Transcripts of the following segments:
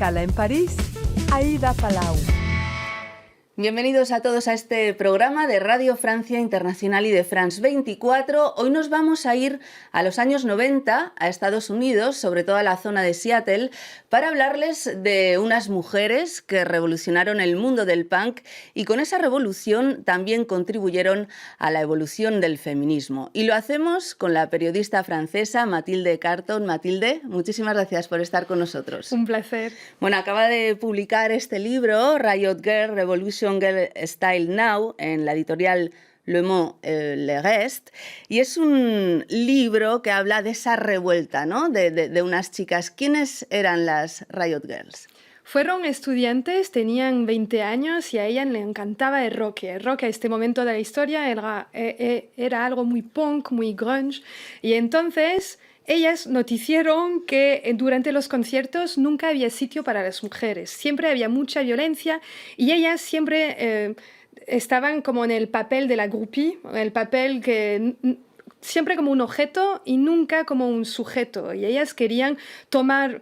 escala en París, Aida Palau. Bienvenidos a todos a este programa de Radio Francia Internacional y de France 24. Hoy nos vamos a ir a los años 90, a Estados Unidos, sobre todo a la zona de Seattle, para hablarles de unas mujeres que revolucionaron el mundo del punk y con esa revolución también contribuyeron a la evolución del feminismo. Y lo hacemos con la periodista francesa Mathilde Carton. Mathilde, muchísimas gracias por estar con nosotros. Un placer. Bueno, acaba de publicar este libro, Riot Girl, Revolution Girl Style Now, en la editorial Le Mot Le Reste, y es un libro que habla de esa revuelta, ¿no? de unas chicas. ¿Quiénes eran las Riot Girls? Fueron estudiantes, tenían 20 años y a ella le encantaba el rock. El rock a este momento de la historia era algo muy punk, muy grunge, y entonces ellas noticiaron que durante los conciertos nunca había sitio para las mujeres, siempre había mucha violencia y ellas siempre estaban como en el papel de la groupie, el papel que siempre como un objeto y nunca como un sujeto. Y ellas querían tocar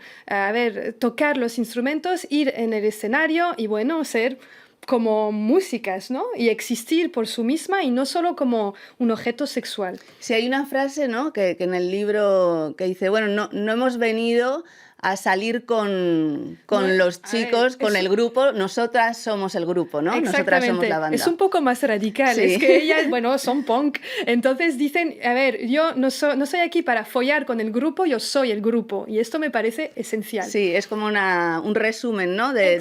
los instrumentos, ir en el escenario y bueno, ser como músicas, ¿no? Y existir por sí misma y no solo como un objeto sexual. Sí, hay una frase, ¿no? que en el libro que dice, bueno, no hemos venido a salir con los chicos, con el grupo, nosotras somos el grupo, ¿no? Nosotras somos la banda. Es un poco más radical, sí. Es que ellas, bueno, son punk, entonces dicen, a ver, yo no soy aquí para follar con el grupo, yo soy el grupo, y esto me parece esencial. Sí, es como un resumen, ¿no? de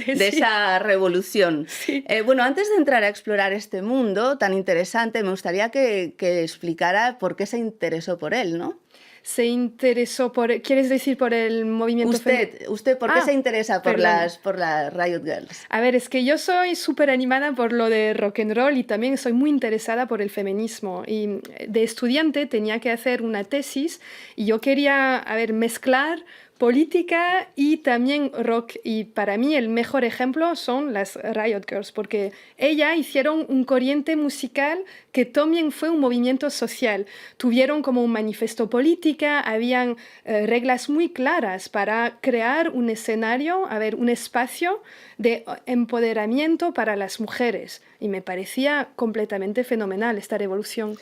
esa revolución. Sí. Bueno, antes de entrar a explorar este mundo tan interesante, me gustaría que explicara por qué se interesó por él, ¿no? Se interesó ¿quieres decir por el movimiento femenino? ¿Usted por qué se interesa por las Riot Girls? A ver, es que yo soy súper animada por lo de rock and roll y también soy muy interesada por el feminismo. Y de estudiante tenía que hacer una tesis y yo quería, mezclar política y también rock, y para mí el mejor ejemplo son las Riot Girls, porque ellas hicieron un corriente musical que también fue un movimiento social. Tuvieron como un manifiesto política, habían reglas muy claras para crear un escenario, un espacio de empoderamiento para las mujeres, y me parecía completamente fenomenal esta revolución.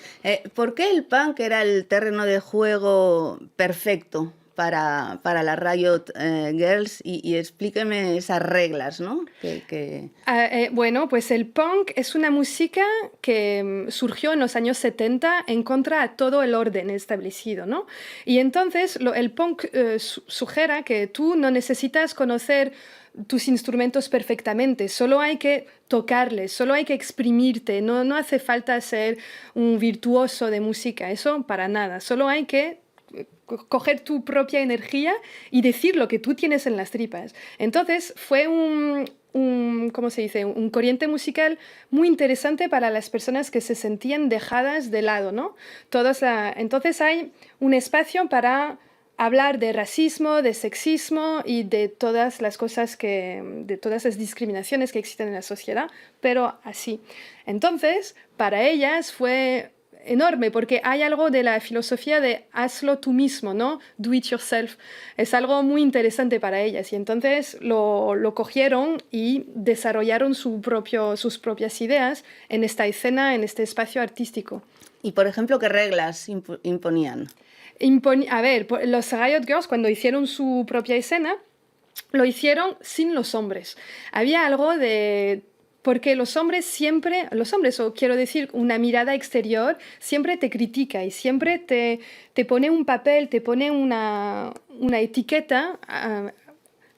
¿Por qué el punk era el terreno de juego perfecto para las Riot Girls? Y explíqueme esas reglas, ¿no? Bueno, pues el punk es una música que surgió en los años 70 en contra de todo el orden establecido, ¿no? Y entonces el punk sugiere que tú no necesitas conocer tus instrumentos perfectamente, solo hay que tocarles, solo hay que exprimirte, no hace falta ser un virtuoso de música, eso para nada, solo hay que coger tu propia energía y decir lo que tú tienes en las tripas. Entonces fue ¿cómo se dice? Un corriente musical muy interesante para las personas que se sentían dejadas de lado, ¿no? Entonces hay un espacio para hablar de racismo, de sexismo y de todas las cosas de todas las discriminaciones que existen en la sociedad, pero así. Entonces, para ellas fue enorme, porque hay algo de la filosofía de hazlo tú mismo, ¿no? Do it yourself. Es algo muy interesante para ellas, y entonces lo cogieron y desarrollaron sus propias ideas en esta escena, en este espacio artístico. Y, por ejemplo, ¿qué reglas imponían? Los Riot Girls, cuando hicieron su propia escena, lo hicieron sin los hombres. Había algo porque los hombres, o quiero decir, una mirada exterior, siempre te critica y siempre te pone un papel, te pone una etiqueta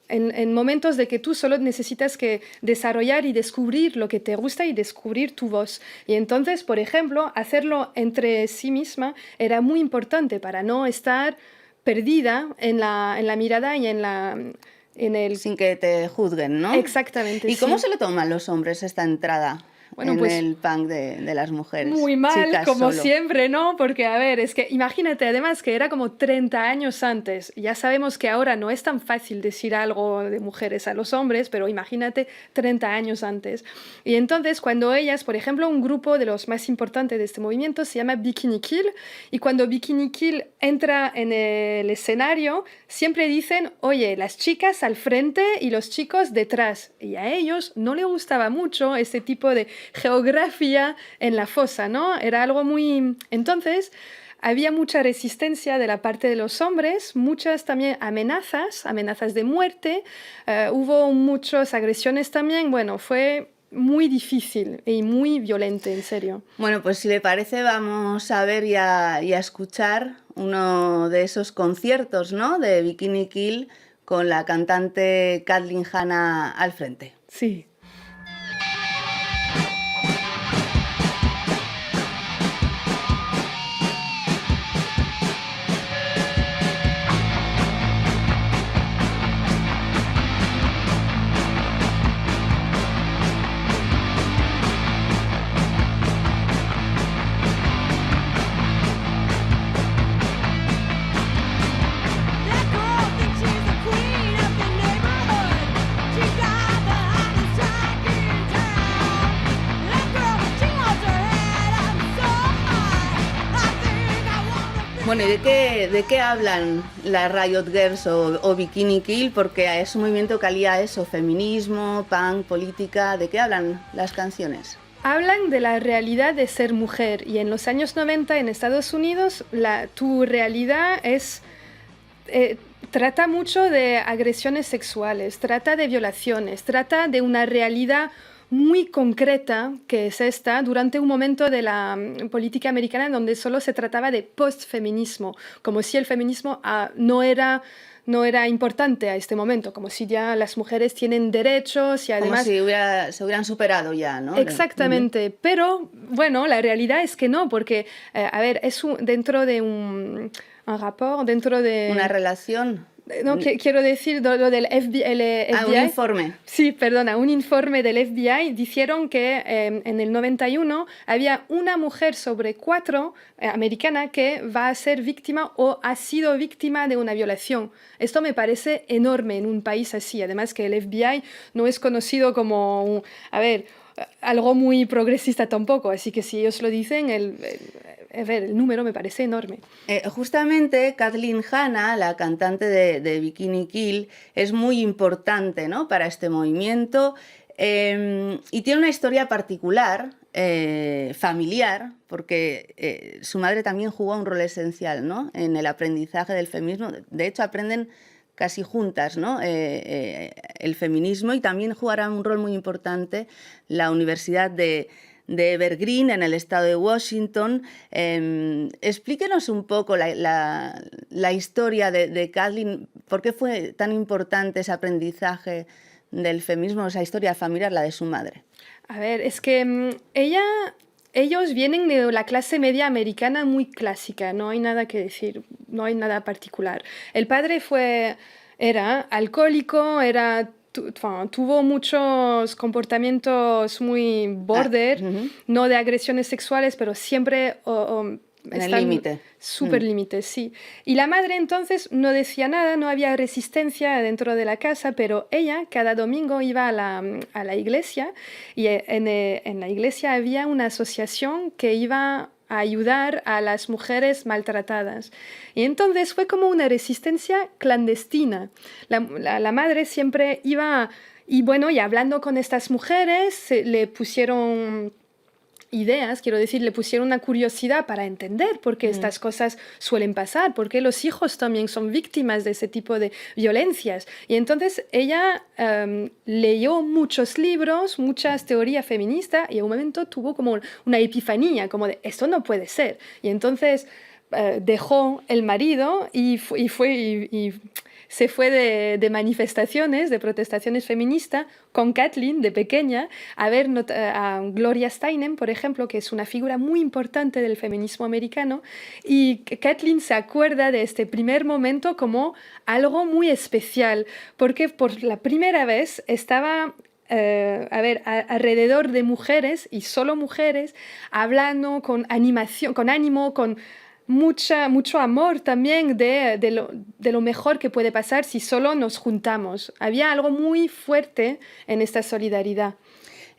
en momentos de que tú solo necesitas que desarrollar y descubrir lo que te gusta y descubrir tu voz. Y entonces, por ejemplo, hacerlo entre sí misma era muy importante para no estar perdida en la mirada y sin que te juzguen, ¿no? Exactamente. ¿Y cómo se lo toman los hombres esta entrada Bueno, en pues el punk de las mujeres. muy mal, Chicas como solo. siempre, ¿no? Porque, a ver, es que imagínate además que era como 30 años antes. Ya sabemos que ahora no es tan fácil decir algo de mujeres a los hombres, pero imagínate 30 años antes. Y entonces, cuando ellas, por ejemplo, un grupo de los más importantes de este movimiento se llama Bikini Kill, y cuando Bikini Kill entra en el escenario, siempre dicen, oye, las chicas al frente y los chicos detrás. Y a ellos no les gustaba mucho este tipo de geografía en la fosa, ¿no? Era algo muy... Entonces, había mucha resistencia de la parte de los hombres, muchas también amenazas de muerte, hubo muchas agresiones también, bueno, fue muy difícil y muy violento, en serio. Bueno, pues si le parece vamos a ver y a escuchar uno de esos conciertos, ¿no? De Bikini Kill con la cantante Kathleen Hanna al frente. Sí. Bueno, ¿y de qué hablan las Riot Girls o Bikini Kill? Porque es un movimiento que alía eso, feminismo, punk, política. ¿De qué hablan las canciones? Hablan de la realidad de ser mujer y en los años 90 en Estados Unidos tu realidad es... trata mucho de agresiones sexuales, trata de violaciones, trata de una realidad muy concreta que es esta durante un momento de la política americana donde solo se trataba de postfeminismo, como si el feminismo no era importante a este momento, como si ya las mujeres tienen derechos y además... Como si se hubieran superado ya, ¿no? Exactamente, pero bueno, la realidad es que no, porque, a ver, dentro de un rapport, dentro de... Una relación. No, quiero decir lo del FBI. Un informe. Sí, perdona, un informe del FBI dijeron que en el 91 había una mujer sobre 4 americana que va a ser víctima o ha sido víctima de una violación. Esto me parece enorme en un país así. Además que el FBI no es conocido como, algo muy progresista tampoco. Así que si ellos lo dicen, el número me parece enorme. Justamente Kathleen Hanna, la cantante de Bikini Kill, es muy importante, ¿no? Para este movimiento y tiene una historia particular, familiar, porque su madre también jugó un rol esencial, ¿no? En el aprendizaje del feminismo. De hecho, aprenden casi juntas, ¿no? El feminismo, y también jugará un rol muy importante la Universidad de Evergreen, en el estado de Washington. Explíquenos un poco la historia de Kathleen, por qué fue tan importante ese aprendizaje del feminismo, esa historia familiar, la de su madre. A ver, es que ellos vienen de la clase media americana muy clásica, no hay nada que decir, no hay nada particular. El padre era alcohólico, tuvo muchos comportamientos muy border, no de agresiones sexuales, pero siempre en el límite. Súper límite, sí. Y la madre entonces no decía nada, no había resistencia dentro de la casa, pero ella cada domingo iba a la iglesia y en la iglesia había una asociación que iba a ayudar a las mujeres maltratadas. Y entonces fue como una resistencia clandestina. La madre siempre iba, y bueno, y hablando con estas mujeres, le pusieron ideas, quiero decir, le pusieron una curiosidad para entender por qué estas cosas suelen pasar, por qué los hijos también son víctimas de ese tipo de violencias. Y entonces ella leyó muchos libros, muchas teorías feministas, y en un momento tuvo como una epifanía, como de, esto no puede ser. Y entonces dejó el marido y se fue de manifestaciones, de protestaciones feministas con Kathleen de pequeña a ver a Gloria Steinem, por ejemplo, que es una figura muy importante del feminismo americano, y Kathleen se acuerda de este primer momento como algo muy especial, porque por la primera vez estaba alrededor de mujeres y solo mujeres, hablando con animación, con ánimo, con mucho amor también de lo mejor que puede pasar si solo nos juntamos. Había algo muy fuerte en esta solidaridad.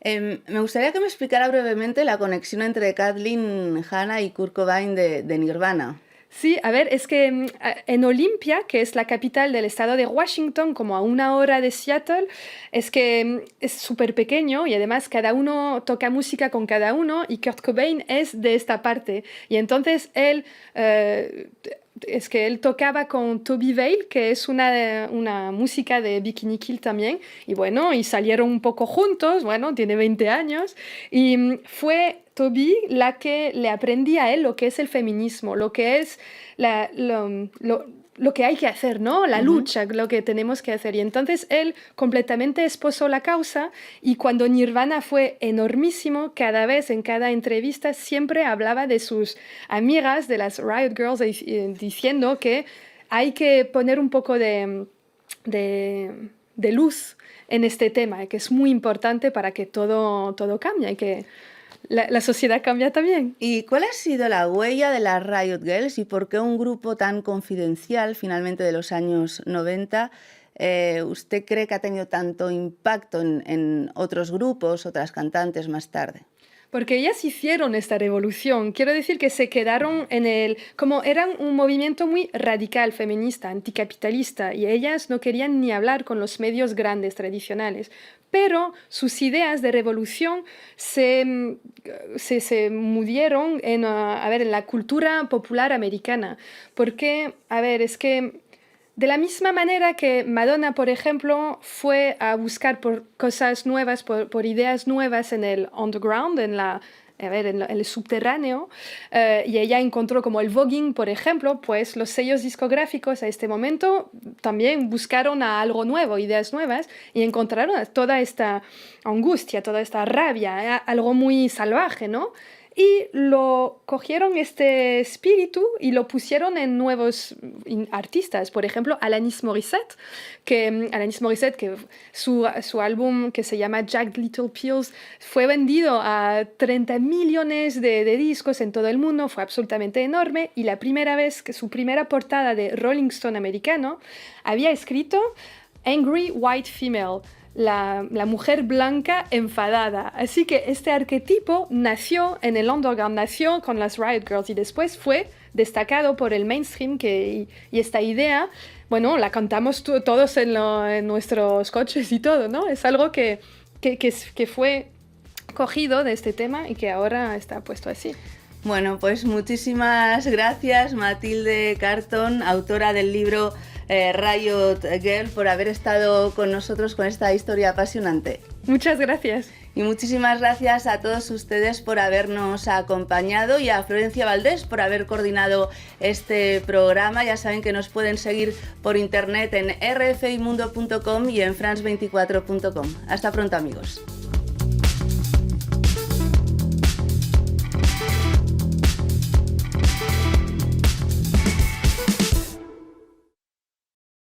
Me gustaría que me explicara brevemente la conexión entre Kathleen Hanna y Kurt Cobain de Nirvana. Sí, es que en Olympia, que es la capital del estado de Washington, como a 1 hora de Seattle, es que es súper pequeño y además cada uno toca música con cada uno y Kurt Cobain es de esta parte. Y entonces él tocaba con Toby Vale, que es una música de Bikini Kill también, y bueno, y salieron un poco juntos, bueno, tiene 20 años, y fue Toby la que le aprendí a él lo que es el feminismo, lo que es lo que hay que hacer, ¿no? La lucha, lo que tenemos que hacer. Y entonces él completamente esposó la causa y cuando Nirvana fue enormísimo, cada vez, en cada entrevista, siempre hablaba de sus amigas, de las Riot Girls, diciendo que hay que poner un poco de luz en este tema, que es muy importante para que todo cambie y que la sociedad cambia también. ¿Y cuál ha sido la huella de las Riot Girls y por qué un grupo tan confidencial, finalmente de los años 90, usted cree que ha tenido tanto impacto en otros grupos, otras cantantes más tarde? Porque ellas hicieron esta revolución. Quiero decir que se quedaron como eran un movimiento muy radical, feminista, anticapitalista, y ellas no querían ni hablar con los medios grandes, tradicionales. Pero sus ideas de revolución se mudieron en la cultura popular americana. Porque, es que de la misma manera que Madonna, por ejemplo, fue a buscar por cosas nuevas, por ideas nuevas en el underground, en el subterráneo, y ella encontró como el voguing, por ejemplo, pues los sellos discográficos a este momento también buscaron a algo nuevo, ideas nuevas, y encontraron toda esta angustia, toda esta rabia, algo muy salvaje, ¿no? Y lo cogieron este espíritu y lo pusieron en nuevos artistas. Por ejemplo, Alanis Morissette, que su álbum que se llama Jagged Little Pill fue vendido a 30 millones de discos en todo el mundo, fue absolutamente enorme. Y la primera vez que su primera portada de Rolling Stone americano había escrito Angry White Female, la mujer blanca enfadada. Así que este arquetipo nació en el underground, nació con las Riot Girls y después fue destacado por el mainstream y esta idea, bueno, la cantamos todos en nuestros coches y todo, ¿no? Es algo que fue cogido de este tema y que ahora está puesto así. Bueno, pues muchísimas gracias, Matilde Carton, autora del libro Riot Girl, por haber estado con nosotros con esta historia apasionante. Muchas gracias. Y muchísimas gracias a todos ustedes por habernos acompañado y a Florencia Valdés por haber coordinado este programa. Ya saben que nos pueden seguir por internet en rfimundo.com y en france24.com. Hasta pronto, amigos.